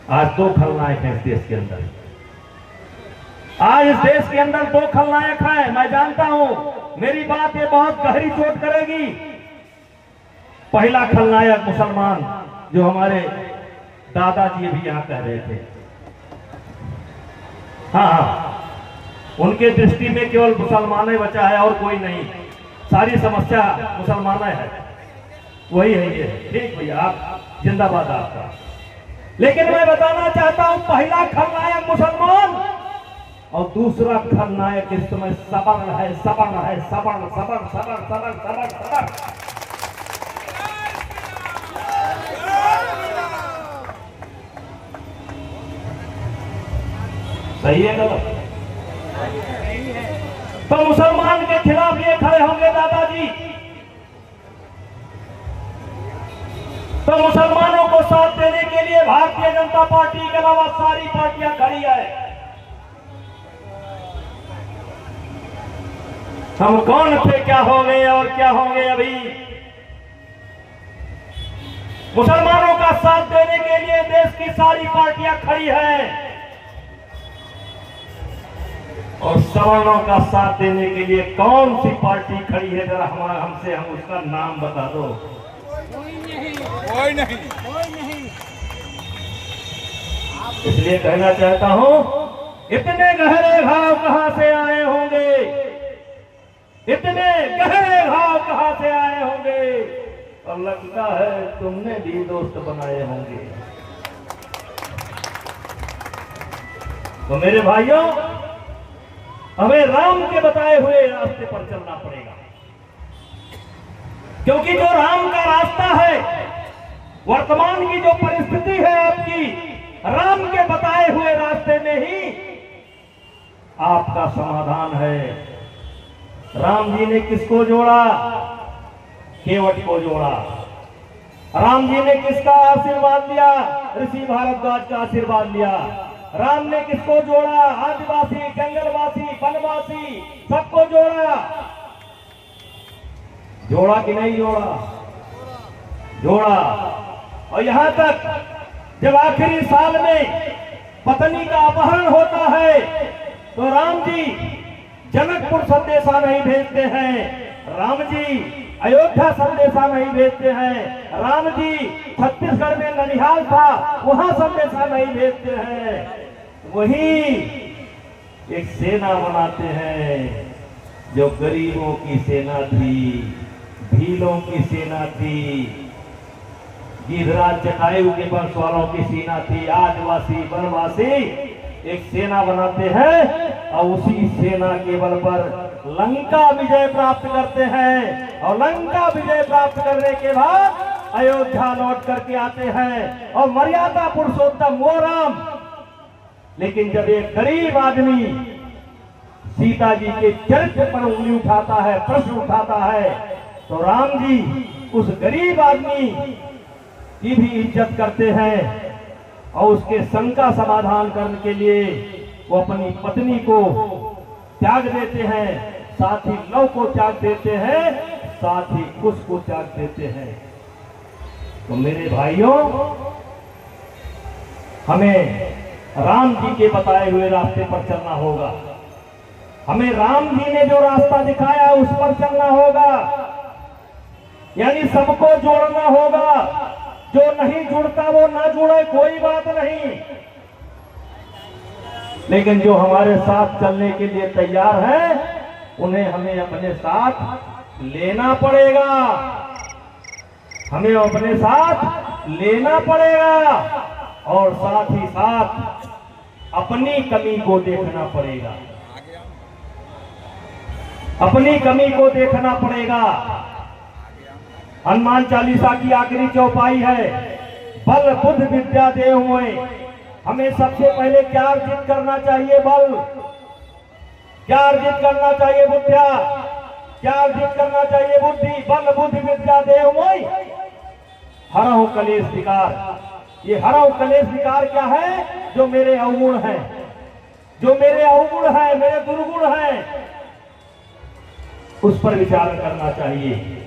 आज दो खलनायक हैं इस देश के अंदर। आज इस देश के अंदर दो खलनायक हैं। मैं जानता हूं मेरी बात ये बहुत गहरी चोट करेगी। पहला खलनायक मुसलमान, जो हमारे दादाजी भी यहां कह रहे थे। हाँ, उनके दृष्टि में केवल मुसलमान ही बचा है और कोई नहीं। सारी समस्या मुसलमान है, वही है ये। ठीक भैया, आप जिंदाबाद आपका। लेकिन मैं बताना चाहता हूं, पहला खलनायक मुसलमान और दूसरा खलनायक इस समय सबन है, सबन है, सबन सबन सबन सबन सबन सबन। सही है गलत? तो मुसलमान के खिलाफ ये खड़े होंगे दादाजी, तो मुसलमानों को साथ देने के लिए भारतीय जनता पार्टी के अलावा सारी पार्टियां खड़ी है। हम कौन थे, क्या हो गए और क्या होंगे अभी। मुसलमानों का साथ देने के लिए देश की सारी पार्टियां खड़ी हैं और सवर्णों का साथ देने के लिए कौन सी पार्टी खड़ी है, जरा हमसे हम उसका नाम बता दो। कोई नहीं। इसलिए कहना चाहता हूं, इतने गहरे भाव कहां से आए होंगे, इतने गहरे भाव कहां से आए होंगे, और लगता है तुमने भी दोस्त बनाए होंगे। तो मेरे भाइयों, हमें राम के बताए हुए रास्ते पर चलना पड़ेगा, क्योंकि जो राम का रास्ता है, वर्तमान की जो परिस्थिति है आपकी, राम के बताए हुए रास्ते में ही आपका समाधान है। राम जी ने किसको जोड़ा? केवट को जोड़ा। राम जी ने किसका आशीर्वाद लिया? ऋषि भारद्वाज का आशीर्वाद लिया। राम ने किसको जोड़ा? आदिवासी, जंगलवासी, वनवासी, सबको जोड़ा। जोड़ा कि नहीं जोड़ा? जोड़ा। और यहां तक जब आखिरी साल में पत्नी का अपहरण होता है तो राम जी जनकपुर संदेशा नहीं भेजते हैं, राम जी अयोध्या संदेशा नहीं भेजते हैं, राम जी छत्तीसगढ़ में ननिहाल था वहां संदेशा नहीं भेजते हैं। वही एक सेना बनाते हैं जो गरीबों की सेना थी, भीलों की सेना थी, गिधराज जटायु के वंश वालों की सेना थी, आदिवासी वनवासी एक सेना बनाते हैं और उसी सेना के बल पर लंका विजय प्राप्त करते हैं। और लंका विजय प्राप्त करने के बाद अयोध्या लौट करके आते हैं और मर्यादा पुरुषोत्तम वो राम। लेकिन जब एक गरीब आदमी सीता जी के चरित्र पर उंगली उठाता है, प्रश्न उठाता है, तो राम जी उस गरीब आदमी की भी इज्जत करते हैं और उसके शंका समाधान करने के लिए वो अपनी पत्नी को त्याग देते हैं, साथ ही लव को त्याग देते हैं, साथ ही कुश को त्याग देते हैं। तो मेरे भाइयों, हमें राम जी के बताए हुए रास्ते पर चलना होगा। हमें राम जी ने जो रास्ता दिखाया उस पर चलना होगा, यानी सबको जोड़ना होगा। जो नहीं जुड़ता वो ना जुड़े, कोई बात नहीं, लेकिन जो हमारे साथ चलने के लिए तैयार है उन्हें हमें अपने साथ लेना पड़ेगा, हमें अपने साथ लेना पड़ेगा और साथ ही साथ अपनी कमी को देखना पड़ेगा, अपनी कमी को देखना पड़ेगा। हनुमान चालीसा की आखिरी चौपाई है, बल बुद्धि विद्या देव मोए। हमें सबसे पहले क्या अर्जित करना चाहिए? बल। क्या अर्जित करना चाहिए? बुद्धिया। क्या अर्जित करना चाहिए? बुद्धि। बल बुद्धि विद्या देव मोए हरहु कलेश विकार। ये हरहु कलेश विकार क्या है? जो मेरे अवगुण हैं, जो मेरे अवगुण हैं, मेरे दुर्गुण हैं, उस पर विचार करना चाहिए।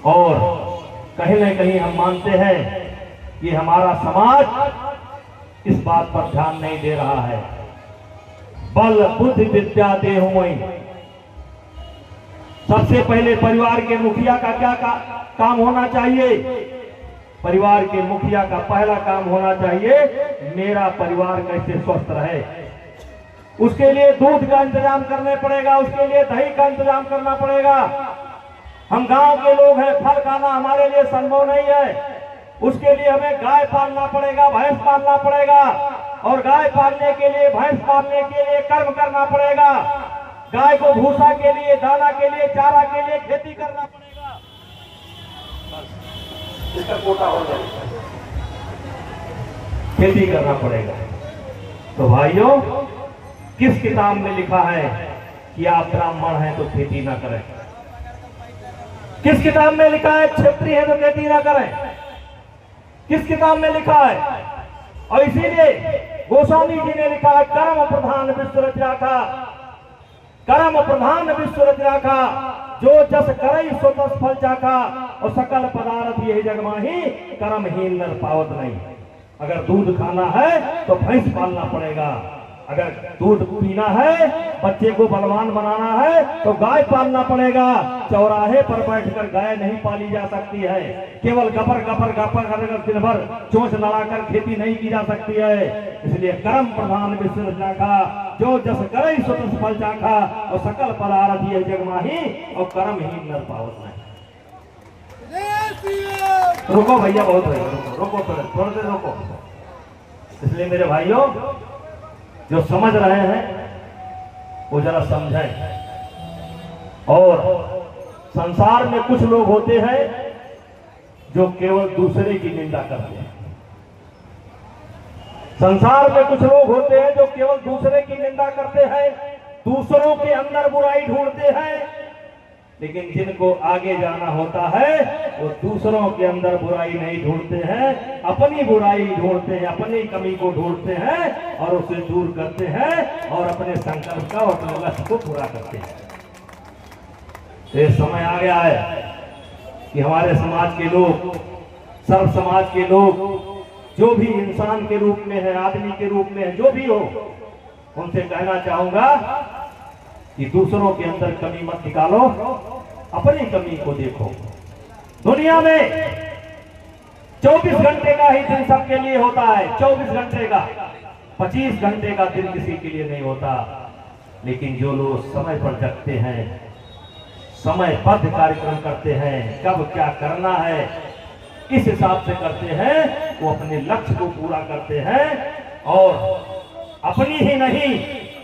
और कहीं न कहीं हम मानते हैं कि हमारा समाज इस बात पर ध्यान नहीं दे रहा है। बल बुद्धि विद्या देहुमोहि। सबसे पहले परिवार के मुखिया का क्या काम होना चाहिए? परिवार के मुखिया का पहला काम होना चाहिए मेरा परिवार कैसे स्वस्थ रहे। उसके लिए दूध का इंतजाम करने पड़ेगा, उसके लिए दही का इंतजाम करना पड़ेगा। हम गांव के लोग हैं, फल खाना हमारे लिए संभव नहीं है। उसके लिए हमें गाय पालना पड़ेगा, भैंस पालना पड़ेगा, और गाय पालने के लिए, भैंस पालने के लिए कर्म करना पड़ेगा। गाय को भूसा के लिए, दाना के लिए, चारा के लिए खेती करना पड़ेगा। इसका कोटा हो जाएगा, खेती करना पड़ेगा। तो भाइयों, किस किताब में लिखा है कि आप ब्राह्मण हैं तो खेती ना करें? किस किताब में लिखा है क्षत्रिय है तो खेती ना करें? किस किताब में लिखा है? और इसीलिए गोस्वामी जी ने लिखा है, कर्म प्रधान विश्व रचना का, कर्म प्रधान विश्व रचना का, जो जस करई सो तस फल चाखा, और सकल पदार्थ यही जग माही, कर्महीन नर पावत नहीं। अगर दूध खाना है तो भैंस पालना पड़ेगा, अगर दूध पीना है, बच्चे को बलवान बनाना है तो गाय पालना पड़ेगा। चौराहे पर बैठकर गाय नहीं पाली जा सकती है। केवल गपर गपर गपर कर दिन भर चोंच लड़ाकर खेती नहीं की जा सकती है। इसलिए कर्म प्रधान विश्व रचना का, जो जस करई सो तस फल चाखा, और सकल पदार्थ ये जग माही, और कर्महीन नर पावत नहीं। रुको भैया, बहुत है, रुको थोड़ा देर रुको। इसलिए मेरे भाइयों, जो समझ रहे हैं वो जरा समझें। और संसार में कुछ लोग होते हैं जो केवल दूसरे की निंदा करते हैं। संसार में कुछ लोग होते हैं जो केवल दूसरे की निंदा करते हैं, दूसरों के अंदर बुराई ढूंढते हैं। लेकिन जिनको आगे जाना होता है वो दूसरों के अंदर बुराई नहीं ढूंढते हैं, अपनी बुराई ढूंढते हैं, अपनी कमी को ढूंढते हैं और उसे दूर करते हैं, और अपने संकल्प का और अपने लक्ष्य को पूरा करते हैं। ये समय आ गया है कि हमारे समाज के लोग, सर्व समाज के लोग, जो भी इंसान के रूप में है, आदमी के रूप में है, जो भी हो, उनसे कहना चाहूंगा कि दूसरों के अंदर कमी मत निकालो, अपनी कमी को देखो। दुनिया में 24 घंटे का ही दिन सबके लिए होता है, 24 घंटे का, 25 घंटे का दिन किसी के लिए नहीं होता। लेकिन जो लोग समय पर जगते हैं, समयबद्ध कार्यक्रम करते हैं, कब क्या करना है इस हिसाब से करते हैं, वो अपने लक्ष्य को पूरा करते हैं, और अपनी ही नहीं,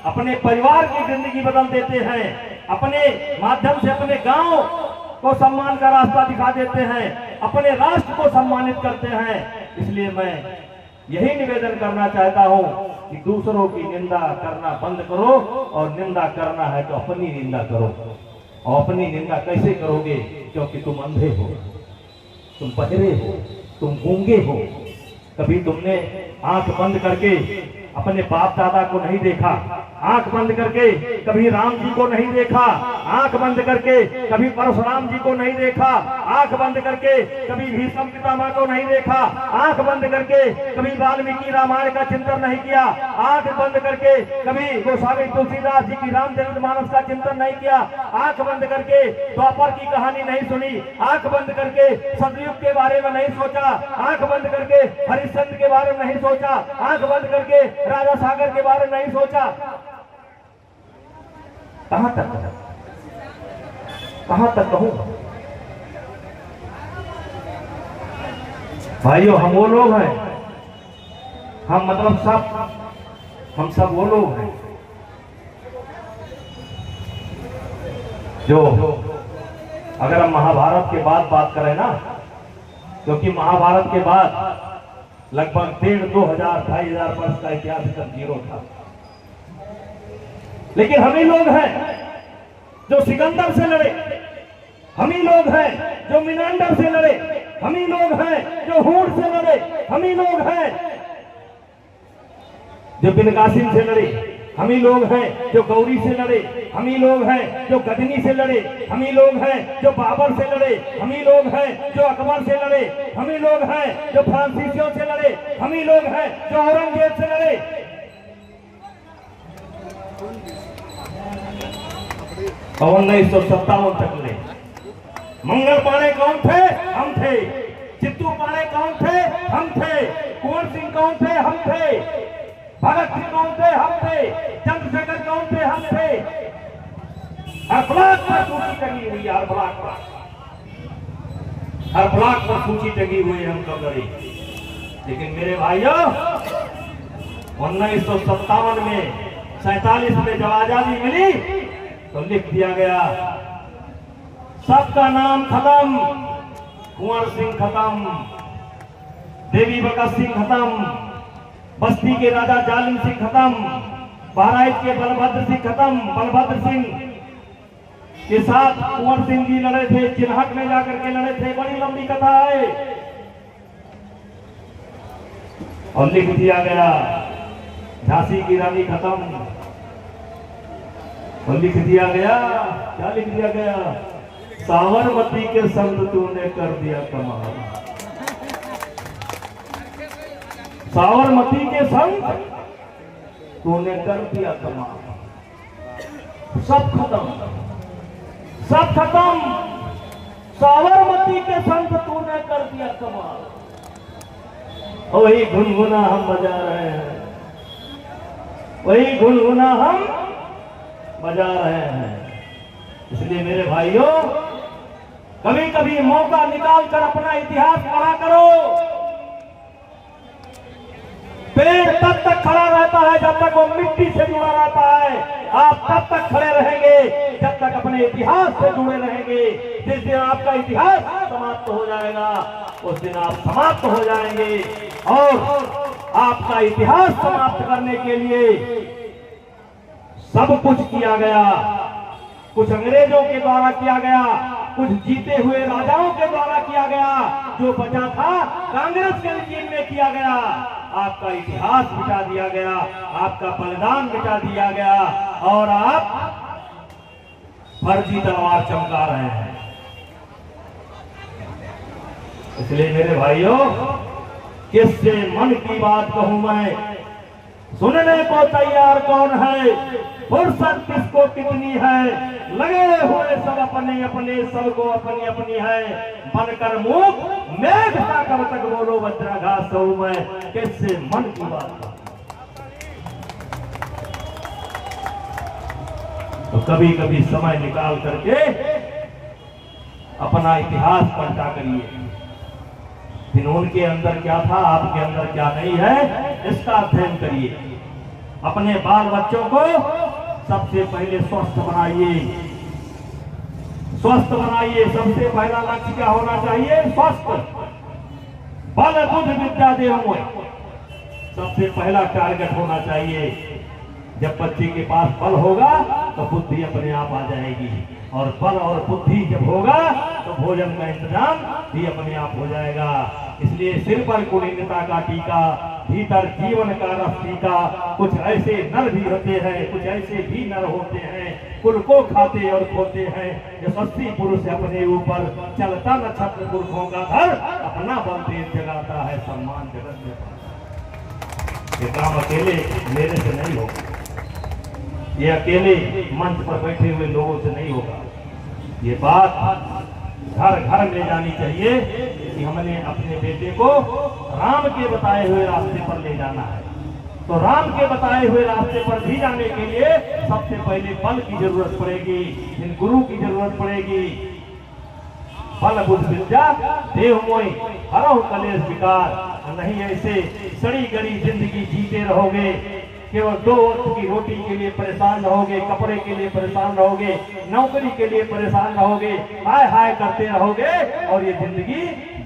अपने परिवार की जिंदगी बदल देते हैं, अपने माध्यम से अपने गांव को सम्मान का रास्ता दिखा देते हैं, अपने राष्ट्र को सम्मानित करते हैं। इसलिए मैं यही निवेदन करना चाहता हूं कि दूसरों की निंदा करना बंद करो, और निंदा करना है तो अपनी निंदा करो। और अपनी निंदा कैसे करोगे? क्योंकि तुम अंधे हो, तुम बहरे हो, तुम गूंगे हो। कभी तुमने आंख बंद करके अपने बाप दादा को नहीं देखा, आंख बंद करके कभी राम जी को नहीं देखा, आंख बंद करके कभी परशुराम जी को नहीं देखा, आंख बंद करके कभी भीष्म पितामह को नहीं देखा, आंख बंद करके कभी वाल्मीकि रामायण का चिंतन नहीं किया, आंख बंद करके कभी गोस्वामी तुलसीदास जी की रामचरितमानस का चिंतन नहीं किया, आंख बंद करके द्वापर की कहानी नहीं सुनी, आंख बंद करके सतयुग के बारे में नहीं सोचा, आंख बंद करके हरिश्चंद्र के बारे में नहीं सोचा, आंख बंद करके राजा सागर के बारे में नहीं सोचा। कहां तक कहूं? भाइयों, हम वो लोग हैं, हम मतलब हम सब वो लोग हैं जो, अगर हम महाभारत के बाद बात करें ना, क्योंकि महाभारत के बाद लगभग 1,500-2,000 वर्ष का इतिहास एकदम जीरो था। लेकिन हम ही लोग हैं जो सिकंदर से लड़े, हम ही लोग हैं जो मिनांडर से लड़े, हम ही लोग हैं जो हूण से लड़े, हम ही लोग हैं जो बिन कासिम से लड़े, हम ही लोग हैं जो गौरी से लड़े, हम ही लोग हैं जो गजनी से लड़े, हम ही लोग हैं जो बाबर से लड़े, हम ही लोग हैं जो अकबर से लड़े, हम ही लोग हैं जो फ्रांसीसियों से लड़े, हम ही लोग हैं जो औरंगजेब से लड़े। 1957 तक ले मंगल पांडे कौन थे? हम थे। चित्तू पांडे कौन थे? हम थे। कुंवर सिंह कौन थे? हम थे। भगत सिंह कौन थे? हम थे। चंद्रशेखर कौन थे? हम थे। हर ब्लॉक पर सूची टंगी हुई है, हर ब्लॉक पर, हर ब्लॉक पर सूची टंगी हुई है, हम कब लड़े। लेकिन मेरे भाइयों 1957 में 47 में जब आजादी मिली तो लिख दिया गया सबका नाम खत्म, कुंवर सिंह खत्म, देवी भगत सिंह खत्म, बस्ती के राजा जालिम सिंह खत्म, बहराइच के बलभद्र सिंह खत्म। बलभद्र सिंह के साथ कुंवर सिंह जी लड़े थे, चिन्हट में जाकर के लड़े थे, बड़ी लंबी कथा है। और लिख दिया गया झांसी की रानी खत्म, और लिख दिया गया, क्या लिख दिया गया? साबरमती के संग तूने कर दिया कमाल, साबरमती के संग तूने कर दिया कमाल। सब खत्म, सब खत्म, साबरमती के संग तूने कर दिया कमाल। वही गुनगुना हम बजा रहे हैं, वही गुनगुना हम बजा रहे हैं। इसलिए मेरे भाइयों कभी कभी मौका निकाल कर अपना इतिहास पढ़ा करो। पेड़ तब तक खड़ा रहता है जब तक वो मिट्टी से जुड़ा रहता है। आप तब तक खड़े रहेंगे जब तक अपने इतिहास से जुड़े रहेंगे। जिस दिन आपका इतिहास समाप्त हो जाएगा उस दिन आप समाप्त हो जाएंगे। और आपका इतिहास समाप्त करने के लिए सब कुछ किया गया, कुछ अंग्रेजों के द्वारा किया गया, कुछ जीते हुए राजाओं के द्वारा किया गया, जो बचा था कांग्रेस के रजीम में किया गया। आपका इतिहास मिटा दिया गया, आपका बलिदान मिटा दिया गया, और आप फर्जी तलवार चमका रहे हैं। इसलिए मेरे भाइयों किससे मन की बात कहूं मैं, सुनने को तैयार कौन है, फुर्सत किसको कितनी है, लगे हुए सब अपने अपने, सबको अपनी अपनी है। बनकर मूक मेघ सा कब तक बोलो वज्राघात सहूं मैं, किससे मन की बात। तो कभी कभी समय निकाल करके अपना इतिहास पलटा करिए। फिर उनके अंदर क्या था, आपके अंदर क्या नहीं है, इसका अध्ययन करिए। अपने बाल बच्चों को सबसे पहले स्वस्थ बनाइए, स्वस्थ बनाइए। सबसे पहला लक्ष्य क्या होना चाहिए? स्वस्थ। बल बुद्धि विद्या देहु सबसे पहला टारगेट होना चाहिए। जब बच्चे के पास बल होगा तो बुद्धि अपने आप आ जाएगी, और बल और बुद्धि जब होगा तो भोजन का इंतजाम भी अपने आप हो जाएगा। इसलिए सिर पर कुलीनता का टीका, भीतर जीवन का रस टीका। कुछ ऐसे नर भी होते हैं, कुछ ऐसे भी नर होते हैं, कुल को खाते और खोते हैं। यशस्वी पुरुष अपने ऊपर चलता नक्षत्र पुरुषों का घर, अपना बल तेज जगाता है, सम्मान जगत में पाता। ये काम अकेले मेरे से नहीं होगा, ये अकेले मंच पर बैठे हुए लोगों से नहीं होगा। ये बात घर घर ले जानी चाहिए कि हमने अपने बेटे को राम के बताए हुए रास्ते पर ले जाना है। तो राम के बताए हुए रास्ते पर भी जाने के लिए सबसे पहले बल की जरूरत पड़ेगी, इन गुरु की जरूरत पड़ेगी। बल बुद्धि विद्या देह मोहि हरहु कलेश विकार। नहीं ऐसे सड़ी गड़ी जिंदगी जीते रहोगे, केवल 2 वक्त की रोटी के लिए परेशान रहोगे, कपड़े के लिए परेशान रहोगे, नौकरी के लिए परेशान रहोगे, हाय हाय करते रहोगे, और ये जिंदगी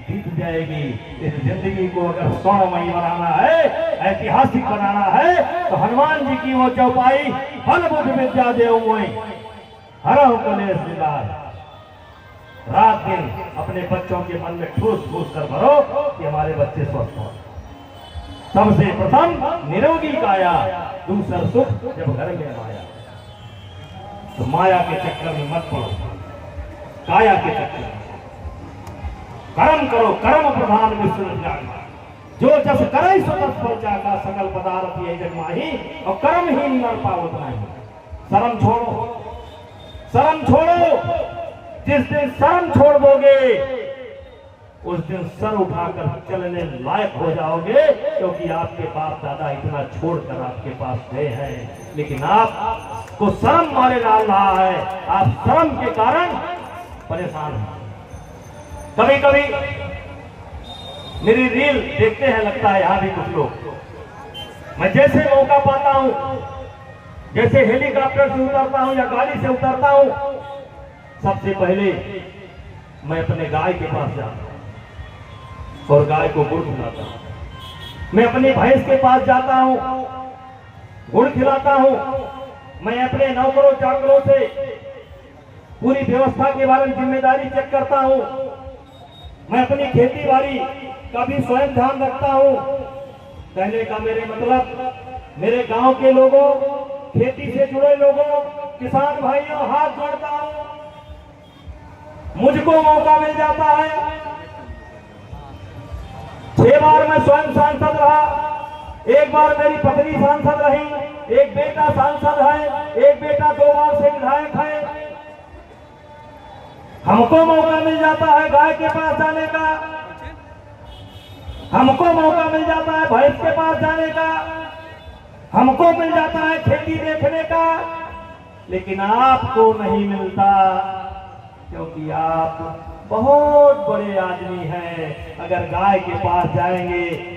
बीत जाएगी। इस जिंदगी को अगर स्वर्णमयी बनाना है, ऐतिहासिक बनाना है, तो हनुमान जी की वो चौपाई, बल बुद्धि विद्या देहु मोहि हरहु कलेश विकार। रात दिन अपने बच्चों के मन में ठूस ठूस कर भरो कि हमारे बच्चे स्वस्थ हों, सबसे प्रथम निरोगी काया, दूसरा सुख जब घर में माया। तो माया के चक्कर में मत पड़ो, काया के चक्कर में कर्म करो। कर्म प्रधान विष्णु ज्ञान, जो जस करे सो तस फल जागा, सकल पदार्थ ये जग माही, और कर्म ही नर पावत नहीं। शर्म छोड़ो, शर्म छोड़ो। जिस दिन शर्म छोड़ दोगे उस दिन सर उठाकर चलने लायक हो जाओगे, क्योंकि आपके बाप दादा इतना छोड़कर आपके पास गए हैं, लेकिन आपको शर्म मारे डाल रहा है। आप शर्म के कारण परेशान हैं। कभी कभी मेरी रील देखते हैं, लगता है यहां भी कुछ लोग, मैं जैसे मौका पाता हूं, जैसे हेलीकॉप्टर से उतरता हूं या गाड़ी से उतरता हूं, सबसे पहले मैं अपने गाय के पास जाता हूं और गाय को गुड़ खिलाता हूं। मैं अपनी भैंस के पास जाता हूं, गुड़ खिलाता हूं। मैं अपने नौकरों चाकरों से पूरी व्यवस्था के बारे में जिम्मेदारी चेक करता हूं। मैं अपनी खेती बाड़ी का भी स्वयं ध्यान रखता हूं। कहने का मेरे मतलब, मेरे गांव के लोगों, खेती से जुड़े लोगों, किसान भाइयों, हाथ जोड़ता हूं। मुझको मौका मिल जाता है, 6 बार मैं स्वयं सांसद रहा, 1 बार मेरी पत्नी सांसद रही, 1 बेटा सांसद है, 1 बेटा 2 बार से विधायक है। हमको मौका मिल जाता है गाय के पास जाने का, हमको मौका मिल जाता है भैंस के पास जाने का, हमको मिल जाता है खेती देखने का, लेकिन आपको नहीं मिलता, क्योंकि आप बहुत बड़े आदमी हैं। अगर गाय के पास जाएंगे